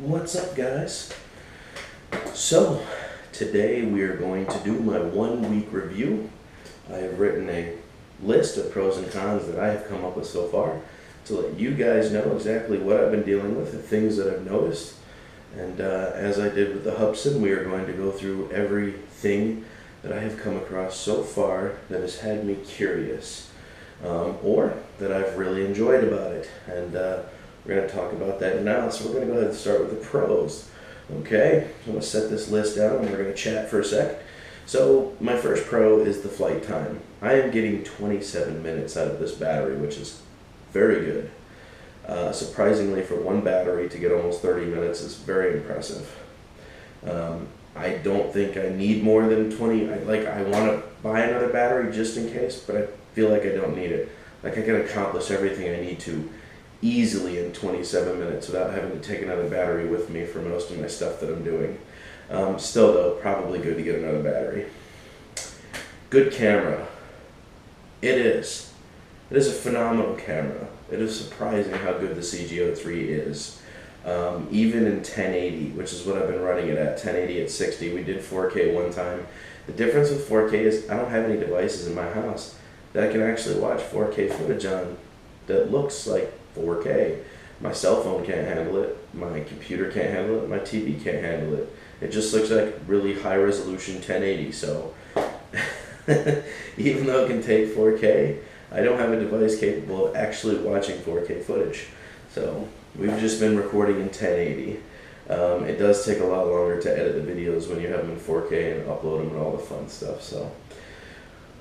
What's up, guys? So today we are going to do my 1 week review. I have written a list of pros and cons that I have come up with so far to let you guys know exactly what I've been dealing with and things that I've noticed. And as I did with the Hubson, we are going to go through everything that I have come across so far that has had me curious, or that I've really enjoyed about it. And we're going to talk about that now. So we're going to go ahead and start with the pros. Okay, so I'm going to set this list down and we're going to chat for a sec. So my first pro is the flight time. I am getting 27 minutes out of this battery, which is very good. Surprisingly, for one battery to get almost 30 minutes is very impressive. I don't think I need more than 20. I want to buy another battery just in case, but I feel like I don't need it. Like, I can accomplish everything I need to easily in 27 minutes without having to take another battery with me for most of my stuff that I'm doing. Still though, probably good to get another battery. Good camera. It is. It is a phenomenal camera. It is surprising how good the CG03 is. Even in 1080, which is what I've been running it at, 1080 at 60. We did 4K one time. The difference with 4K is I don't have any devices in my house that I can actually watch 4K footage on that looks like 4K. My cell phone can't handle it, my computer can't handle it, my TV can't handle it. It just looks like really high resolution 1080, so even though it can take 4K, I don't have a device capable of actually watching 4K footage. So we've just been recording in 1080. It does take a lot longer to edit the videos when you have them in 4K and upload them and all the fun stuff. So,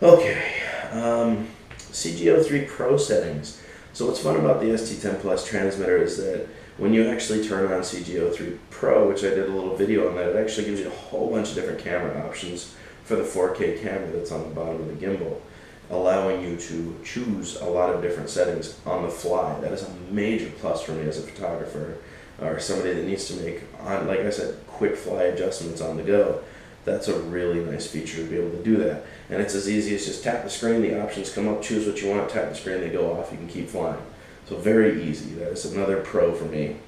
okay, CG03 Pro settings. So what's fun about the ST10 Plus transmitter is that when you actually turn on CG03 Pro, which I did a little video on that, it actually gives you a whole bunch of different camera options for the 4K camera that's on the bottom of the gimbal, allowing you to choose a lot of different settings on the fly. That is a major plus for me as a photographer, or somebody that needs to make, like I said, quick fly adjustments on the go. That's a really nice feature to be able to do that. And it's as easy as just tap the screen, the options come up, choose what you want, tap the screen, they go off, you can keep flying. So very easy. That is another pro for me.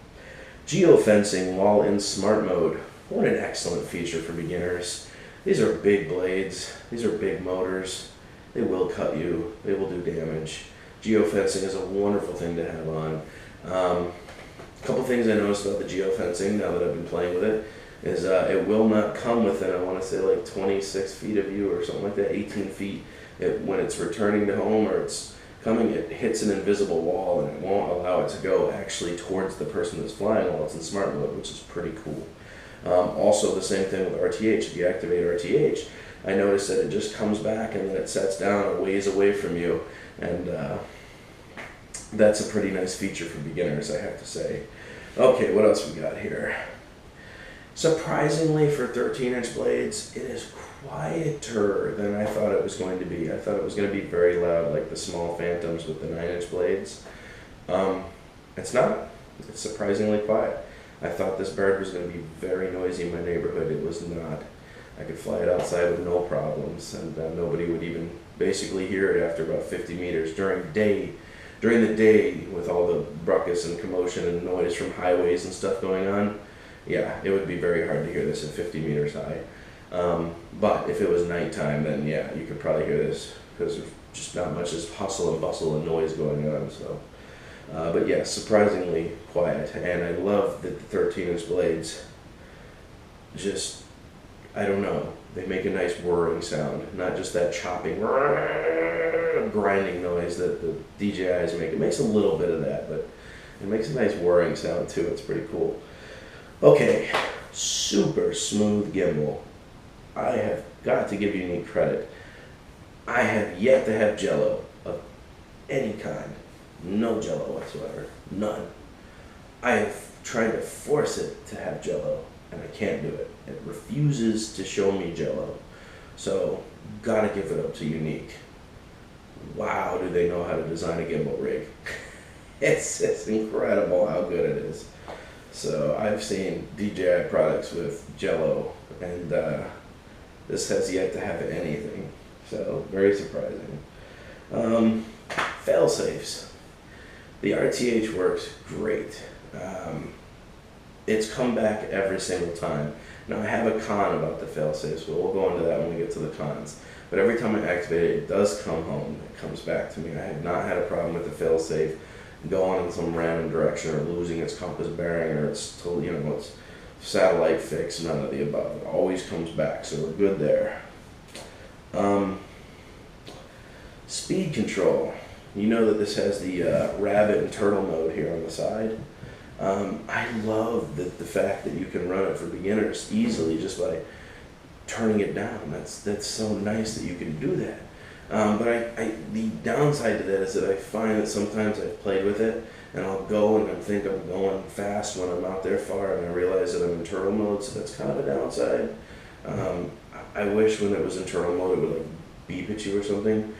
Geofencing while in smart mode. What an excellent feature for beginners. These are big blades, these are big motors. They will cut you, they will do damage. Geofencing is a wonderful thing to have on. A couple things I noticed about the geofencing now that I've been playing with it is it will not come within, I want to say, like 26 feet of you or something like that, 18 feet. When it's returning to home or it's coming, it hits an invisible wall and it won't allow it to go actually towards the person that's flying while it's in smart mode, which is pretty cool. Also the same thing with RTH. If you activate RTH, I noticed that it just comes back and then it sets down a ways away from you, and that's a pretty nice feature for beginners, I have to say. Okay, what else we got here? Surprisingly, for 13-inch blades, it is quieter than I thought it was going to be. I thought it was going to be very loud, like the small Phantoms with the 9-inch blades. It's not. It's surprisingly quiet. I thought this bird was going to be very noisy in my neighborhood. It was not. I could fly it outside with no problems, and nobody would even basically hear it after about 50 meters. During the day, with all the ruckus and commotion and noise from highways and stuff going on, yeah, it would be very hard to hear this at 50 meters high. But if it was nighttime, then yeah, you could probably hear this because there's just not much as hustle and bustle and noise going on. So, but yeah, surprisingly quiet. And I love that the 13-inch blades just, I don't know, they make a nice whirring sound, not just that chopping, grinding noise that the DJIs make. It makes a little bit of that, but it makes a nice whirring sound too. It's pretty cool. Okay, super smooth gimbal. I have got to give Yuneec credit. I have yet to have jello of any kind. No jello whatsoever. None. I have tried to force it to have jello, and I can't do it. It refuses to show me jello. So, gotta give it up to Yuneec. Wow, do they know how to design a gimbal rig. It's incredible how good it is. So I've seen DJI products with jello, and this has yet to have anything. So very surprising. Fail safes. The RTH works great. it's come back every single time. Now I have a con about the failsafe, so we'll go into that when we get to the cons. But every time I activate it, it does come home. It comes back to me. I have not had a problem with the failsafe going in some random direction or losing its compass bearing or its totally, its satellite fix. None of the above. It always comes back, so we're good there. Speed control. You know that this has the rabbit and turtle mode here on the side. I love the fact that you can run it for beginners easily just by turning it down. That's so nice that you can do that. But the downside to that is that I find that sometimes I've played with it and I'll go and I think I'm going fast when I'm out there far and I realize that I'm in turtle mode, so that's kind of a downside. I wish when it was in turtle mode it would like beep at you or something,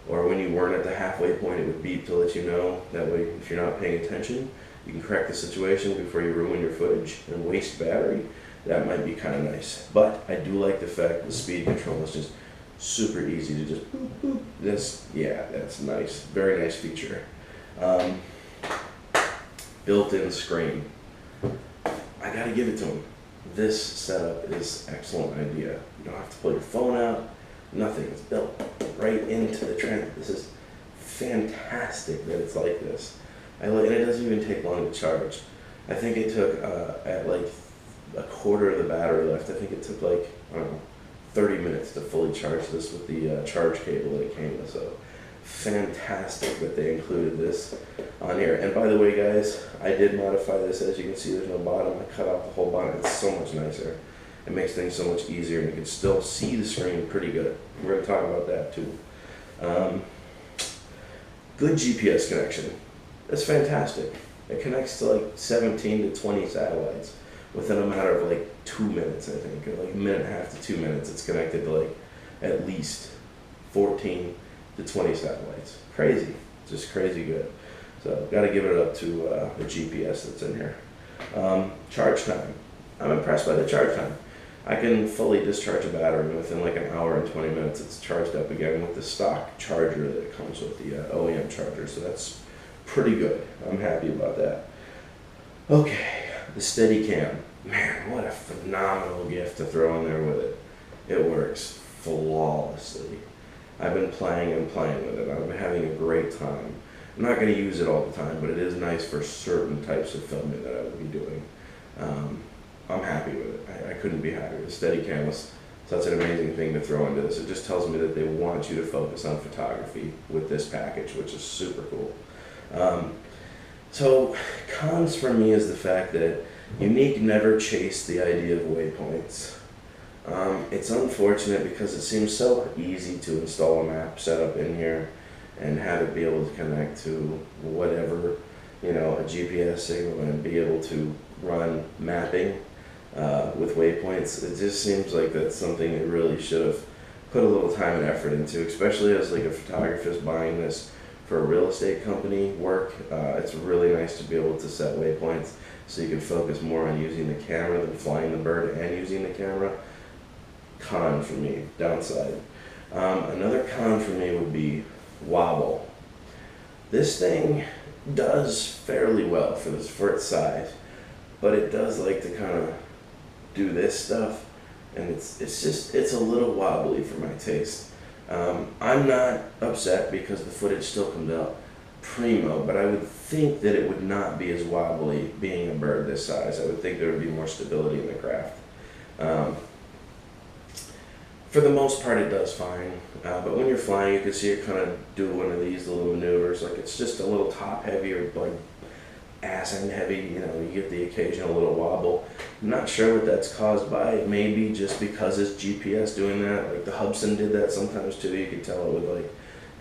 or when you weren't at the halfway point it would beep to let you know. That way if you're not paying attention, you can correct the situation before you ruin your footage and waste battery. That might be kind of nice. But I do like the fact that the speed control is just super easy to just boop, boop. That's nice. Very nice feature. Built-in screen. I gotta give it to them. This setup is an excellent idea. You don't have to pull your phone out, nothing. It's built right into the trend. This is fantastic that it's like this. And it doesn't even take long to charge. I think it took, at like a quarter of the battery left, I think it took like, I don't know, 30 minutes to fully charge this with the charge cable that it came with. So fantastic that they included this on here. And by the way guys, I did modify this. As you can see, there's no bottom. I cut out the whole bottom. It's so much nicer. It makes things so much easier and you can still see the screen pretty good. We're going to talk about that too. Good GPS connection. It's fantastic. It connects to like 17 to 20 satellites within a matter of like 2 minutes, I think, or like a minute and a half to 2 minutes. It's connected to like at least 14 to 20 satellites. Crazy, just crazy good. So got to give it up to the GPS that's in here. Charge time. I'm impressed by the charge time. I can fully discharge a battery within like an hour and 20 minutes. It's charged up again with the stock charger that it comes with, the OEM charger. So that's pretty good. I'm happy about that. Okay, the Steadicam. Man, what a phenomenal gift to throw in there with it. It works flawlessly. I've been playing and playing with it. I've been having a great time. I'm not going to use it all the time, but it is nice for certain types of filming that I would be doing. I'm happy with it. I couldn't be happier. The Steadicam was such an amazing thing to throw into this. It just tells me that they want you to focus on photography with this package, which is super cool. So cons for me is the fact that Yuneec never chased the idea of waypoints. It's unfortunate because it seems so easy to install a map setup in here and have it be able to connect to whatever, a GPS signal and be able to run mapping with waypoints. It just seems like that's something they really should have put a little time and effort into, especially as like a photographer buying this for a real estate company work. It's really nice to be able to set waypoints so you can focus more on using the camera than flying the bird and using the camera. Con for me, downside. Another con for me would be wobble. This thing does fairly well for its size, but it does like to kind of do this stuff, and it's a little wobbly for my taste. I'm not upset because the footage still comes out primo, but I would think that it would not be as wobbly being a bird this size. I would think there would be more stability in the craft. For the most part it does fine, but when you're flying you can see it kind of do one of these little maneuvers, like it's just a little top heavy or like ass end heavy, you get the occasional little wobble. I'm not sure what that's caused by. Maybe just because it's GPS doing that, like the Hubsan did that sometimes too. You could tell it would like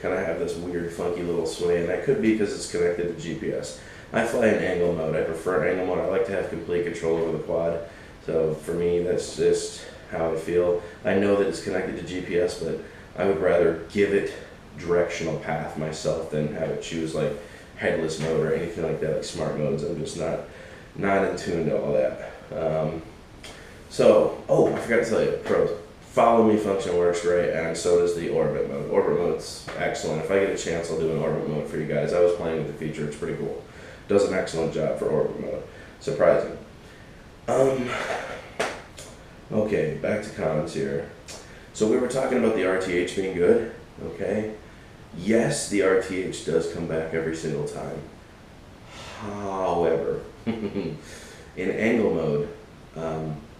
kind of have this weird funky little sway, and that could be because it's connected to GPS. I fly in angle mode. I prefer angle mode. I like to have complete control over the quad, so for me that's just how I feel. I know that it's connected to GPS, but I would rather give it directional path myself than have it choose like headless mode or anything like that, like smart modes. I'm just not in tune to all that. I forgot to tell you, pros. Follow me function works great, and so does the orbit mode. Orbit mode's excellent. If I get a chance, I'll do an orbit mode for you guys. I was playing with the feature, it's pretty cool. Does an excellent job for orbit mode. Surprising. Um, okay, back to cons here. So we were talking about the RTH being good, okay? Yes, the RTH does come back every single time. However, in angle mode,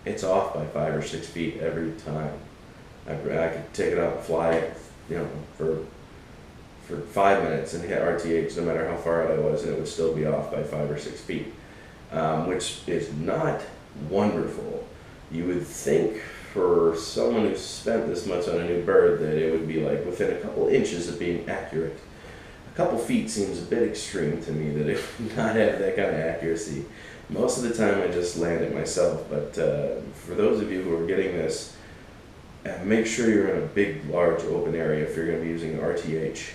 it's off by 5 or 6 feet every time. I could take it out and fly it, you know, for 5 minutes and hit RTH no matter how far out I was, and it would still be off by 5 or 6 feet, which is not wonderful. You would think for someone who's spent this much on a new bird that it would be like within a couple inches of being accurate. A couple feet seems a bit extreme to me, that it would not have that kind of accuracy. Most of the time I just land it myself, but for those of you who are getting this, make sure you're in a big, large open area if you're going to be using RTH,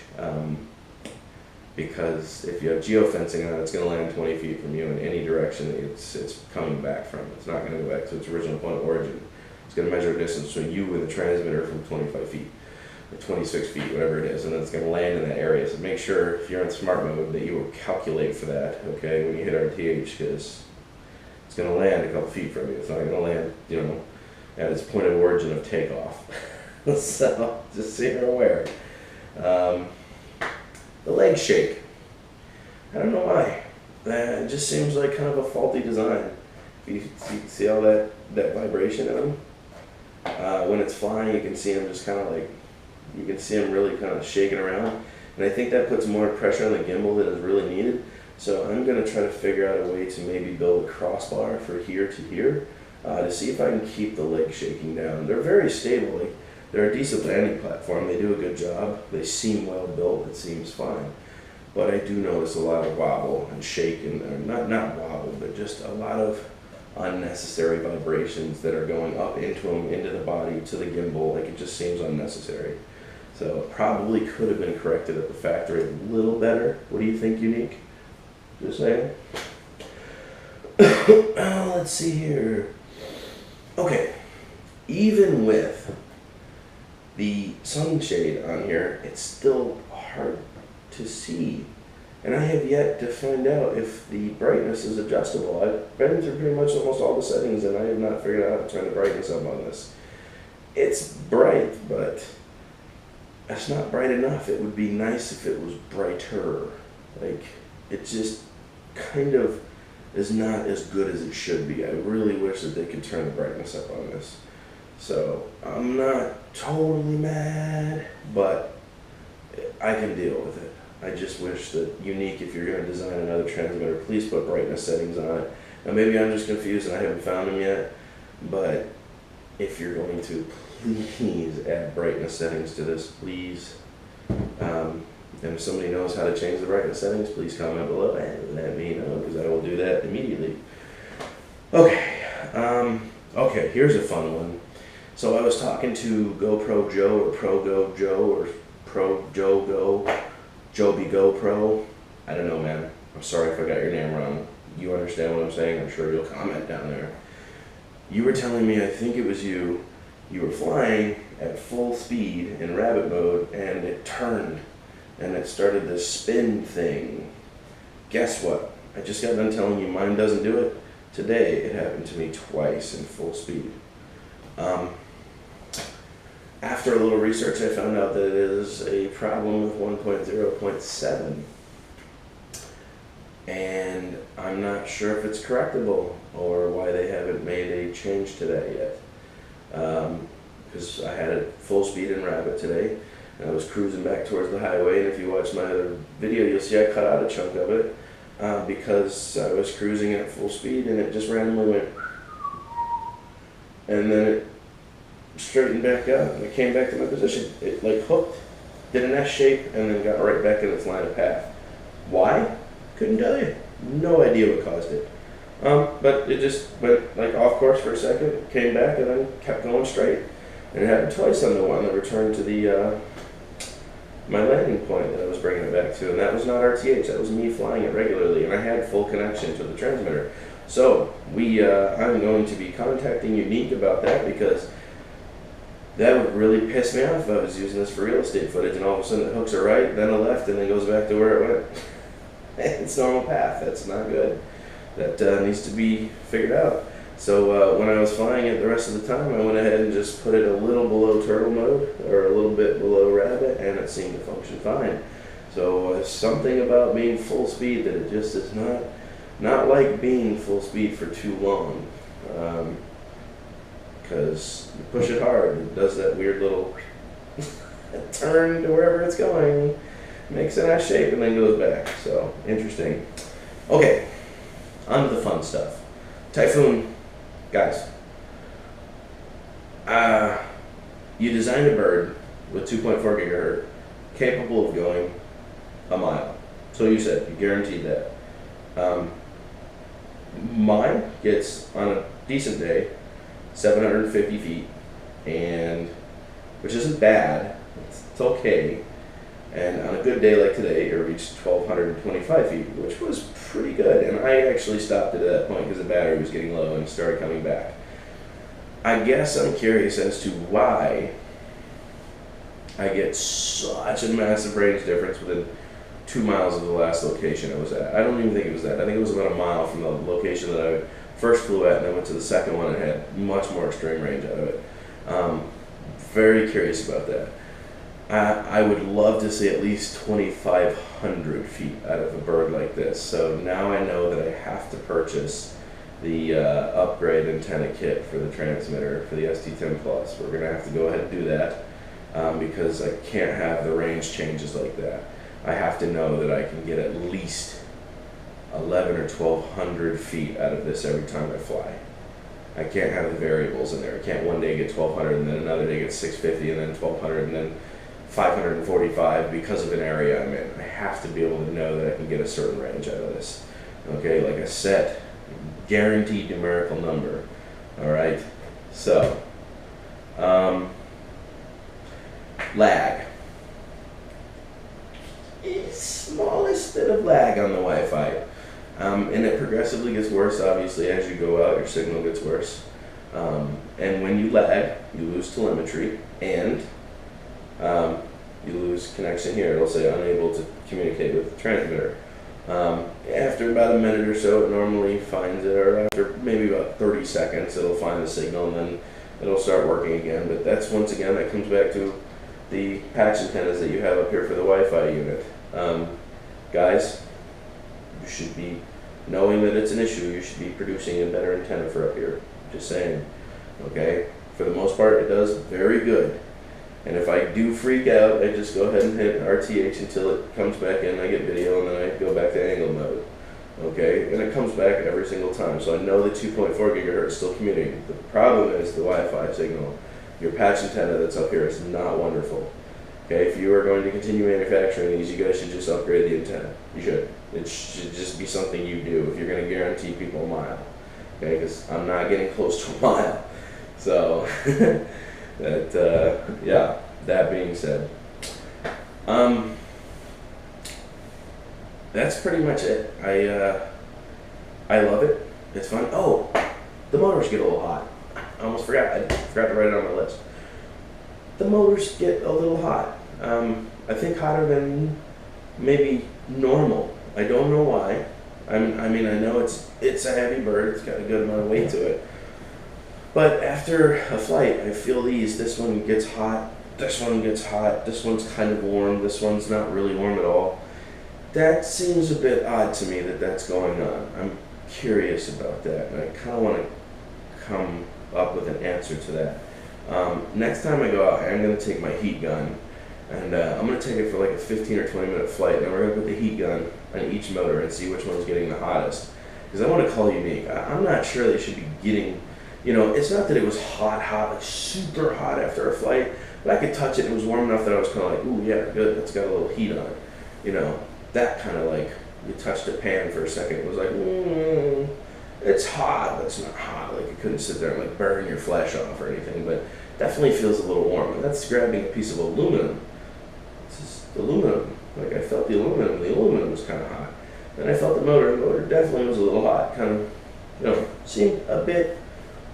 because if you have geofencing on it, it's going to land 20 feet from you in any direction it's coming back from. It's not going to go back to its original point of origin. It's going to measure a distance between you and the transmitter from 25 feet, or 26 feet, whatever it is, and then it's going to land in that area. So make sure, if you're in smart mode, that you will calculate for that, okay, when you hit RTH, because it's going to land a couple feet from you. It's not going to land, you know, at its point of origin of takeoff. So, just so you're aware. The leg shake. I don't know why. It just seems like kind of a faulty design. You see all that vibration in them? When it's flying, you can see them just kind of like, you can see them really kind of shaking around. And I think that puts more pressure on the gimbal than is really needed. So I'm going to try to figure out a way to maybe build a crossbar for here to here to see if I can keep the leg shaking down. They're very stable. They're a decent landing platform. They do a good job. They seem well built. It seems fine. But I do notice a lot of wobble and shake, and not wobble, but just a lot of unnecessary vibrations that are going up into them, into the body, to the gimbal. Like, it just seems unnecessary. So probably could have been corrected at the factory a little better. What do you think, Yuneec? Just saying. Let's see here. Okay, even with the sunshade on here, it's still hard to see. And I have yet to find out if the brightness is adjustable. I've been through pretty much almost all the settings, and I have not figured out how to turn the brightness up on this. It's bright, but it's not bright enough. It would be nice if it was brighter. Like, it just kind of is not as good as it should be. I really wish that they could turn the brightness up on this. So I'm not totally mad, but I can deal with it. I just wish that Yuneec, if you're going to design another transmitter, please put brightness settings on it. Now maybe I'm just confused and I haven't found them yet, but if you're going to, please add brightness settings to this, please. And if somebody knows how to change the brightness settings, please comment below and let me know, because I will do that immediately. Okay, okay, here's a fun one. So I was talking to GoPro Joe, or Pro Go Joe, or Pro Joe Go, Joby GoPro. I don't know, man. I'm sorry if I got your name wrong. You understand what I'm saying? I'm sure you'll comment down there. You were telling me, I think it was you were flying at full speed in rabbit mode, and it turned, and it started this spin thing. Guess what? I just got done telling you mine doesn't do it. Today, it happened to me twice in full speed. After a little research, I found out that it is a problem with 1.0.7. And I'm not sure if it's correctable or why they haven't made a change to that yet. Because I had it full speed in rabbit today, and I was cruising back towards the highway, and if you watch my other video, you'll see I cut out a chunk of it because I was cruising at full speed, and it just randomly went, and then it straightened back up, and it came back to my position. It like hooked, did an S shape, and then got right back in its line of path. Why? Couldn't tell you. No idea what caused it. But it just went like off course for a second, came back, and then kept going straight. And it happened twice on the one that returned to the my landing point that I was bringing it back to, and that was not RTH. That was me flying it regularly, and I had full connection to the transmitter. So I'm going to be contacting Yuneec about that, because that would really piss me off if I was using this for real estate footage, and all of a sudden it hooks a right, then a left, and then goes back to where it went. It's normal path. That's not good. That needs to be figured out. So when I was flying it the rest of the time, I went ahead and just put it a little below turtle mode, or a little bit below rabbit, and it seemed to function fine. So something about being full speed that it just is not like being full speed for too long. Because you push it hard, it does that weird little turn to wherever it's going, makes a nice shape, and then goes back. So interesting. Okay, on to the fun stuff. Typhoon, guys. You designed a bird with 2.4 gigahertz, capable of going a mile. So you said, you guaranteed that. Mine gets, on a decent day, 750 feet, and which isn't bad, it's okay. And on a good day like today, it reached 1,225 feet, which was pretty good. And I actually stopped it at that point because the battery was getting low and started coming back. I guess I'm curious as to why I get such a massive range difference within 2 miles of the last location I was at. I don't even think it was that. I think it was about a mile from the location that I first flew at, and I went to the second one and had much more extreme range out of it. Very curious about that. I would love to see at least 2,500 feet out of a bird like this. So now I know that I have to purchase the upgrade antenna kit for the transmitter for the ST10 Plus. We're going to have to go ahead and do that because I can't have the range changes like that. I have to know that I can get at least 11 or 1,200 feet out of this every time I fly. I can't have the variables in there. I can't one day get 1,200 and then another day get 650 and then 1,200 and then 545 because of an area I'm in. I have to be able to know that I can get a certain range out of this. Okay, like a set, guaranteed numerical number. All right, so lag. Smallest bit of lag on the Wi-Fi. And it progressively gets worse, obviously, as you go out, your signal gets worse. And when you lag, you lose telemetry, and you lose connection here. It'll say unable to communicate with the transmitter. After about a minute or so, it normally finds it, or after maybe about 30 seconds, it'll find the signal, and then it'll start working again. But that's, once again, that comes back to the patch antennas that you have up here for the Wi-Fi unit. Guys, you should be knowing that it's an issue. You should be producing a better antenna for up here. Just saying. Okay? For the most part, it does very good. And if I do freak out, I just go ahead and hit RTH until it comes back in. I get video, and then I go back to angle mode. Okay? And it comes back every single time. So I know the 2.4 gigahertz is still communicating. The problem is the Wi-Fi signal. Your patch antenna that's up here is not wonderful. Okay, if you are going to continue manufacturing these, you guys should just upgrade the antenna. You should. It should just be something you do if you're going to guarantee people a mile. Okay, because I'm not getting close to a mile. So, yeah, that being said, that's pretty much it. I love it. It's fun. Oh, the motors get a little hot. I almost forgot. I forgot to write it on my list. The motors get a little hot. I think hotter than maybe normal. I don't know why. I mean, I know it's a heavy bird. It's got a good amount of weight to it. But after a flight, I feel these. This one gets hot. This one gets hot. This one's kind of warm. This one's not really warm at all. That seems a bit odd to me that that's going on. I'm curious about that, and I kind of want to come up with an answer to that. Next time I go out, I'm going to take my heat gun, and I'm going to take it for like a 15 or 20 minute flight, and we're going to put the heat gun on each motor and see which one's getting the hottest. Because I want to call Yuneec. I'm not sure they should be getting, you know, it's not that it was hot, like super hot after a flight, but I could touch it. It was warm enough that I was kind of like, ooh, yeah, good, it's got a little heat on it. You know, that kind of like, you touched a pan for a second, it was like, it's hot, but it's not hot. Like, you couldn't sit there and like burn your flesh off or anything, but definitely feels a little warm. And that's grabbing a piece of aluminum. This is aluminum. Like, I felt the aluminum was kind of hot. Then I felt the motor definitely was a little hot. Kind of, you know, seemed a bit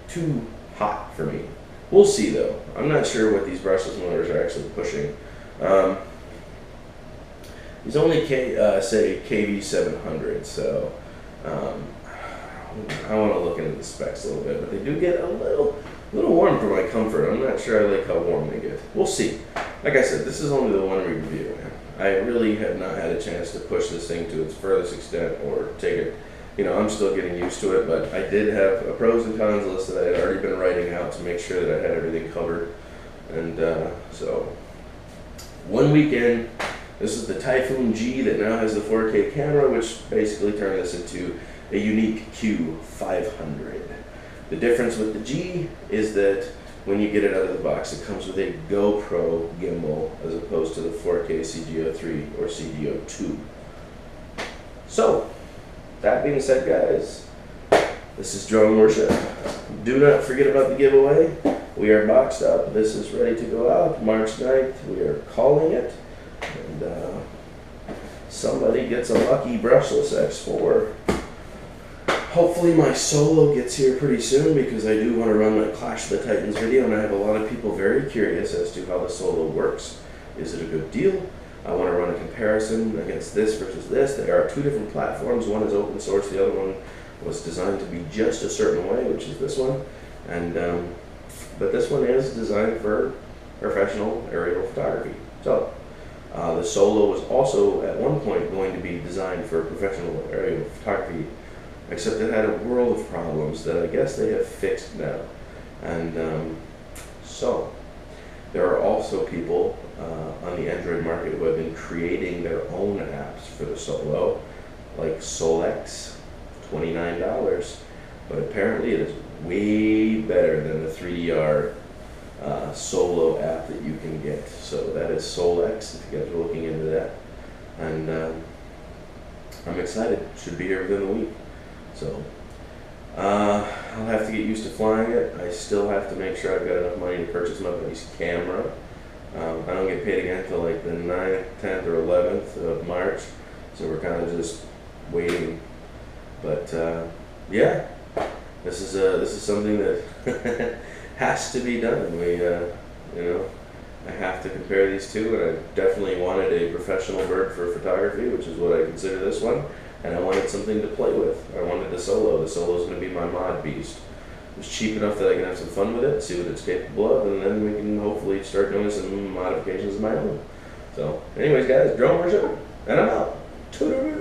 too hot for me. We'll see though. I'm not sure what these brushless motors are actually pushing. These only say KV700, so I want to look into the specs a little bit, but they do get a little warm for my comfort. I'm not sure I like how warm they get. We'll see. Like I said, this is only the one review, man. I really have not had a chance to push this thing to its furthest extent or take it. You know, I'm still getting used to it, but I did have a pros and cons list that I had already been writing out to make sure that I had everything covered. And so, 1 week in, this is the Typhoon G that now has the 4K camera, which basically turned this into a Yuneec Q500. The difference with the G is that when you get it out of the box, it comes with a GoPro gimbal as opposed to the 4K CG03 or CG02. So, that being said, guys, this is Drone Worship. Do not forget about the giveaway. We are boxed up. This is ready to go out March 9th. We are calling it. And somebody gets a lucky brushless X4. Hopefully my solo gets here pretty soon because I do want to run my Clash of the Titans video, and I have a lot of people very curious as to how the solo works. Is it a good deal? I want to run a comparison against this versus this. There are two different platforms. One is open source. The other one was designed to be just a certain way, which is this one. And but this one is designed for professional aerial photography. So the solo was also at one point going to be designed for professional aerial photography, except it had a world of problems that I guess they have fixed now. And so there are also people on the Android market who have been creating their own apps for the solo, like Solex, $29, but apparently it is way better than the 3DR solo app that you can get. So that is Solex, if you guys are looking into that. And I'm excited. Should be here within the week. So I'll have to get used to flying it. I still have to make sure I've got enough money to purchase my buddy's camera. I don't get paid again until like the 9th, 10th, or 11th of March. So we're kind of just waiting. But yeah, this is something that has to be done. We, you know, I have to compare these two, and I definitely wanted a professional bird for photography, which is what I consider this one. And I wanted something to play with. I wanted a solo. The solo is going to be my mod beast. It's cheap enough that I can have some fun with it, see what it's capable of, and then we can hopefully start doing some modifications of my own. So, anyways, guys, Drone Worship, and I'm out. Toodaloo.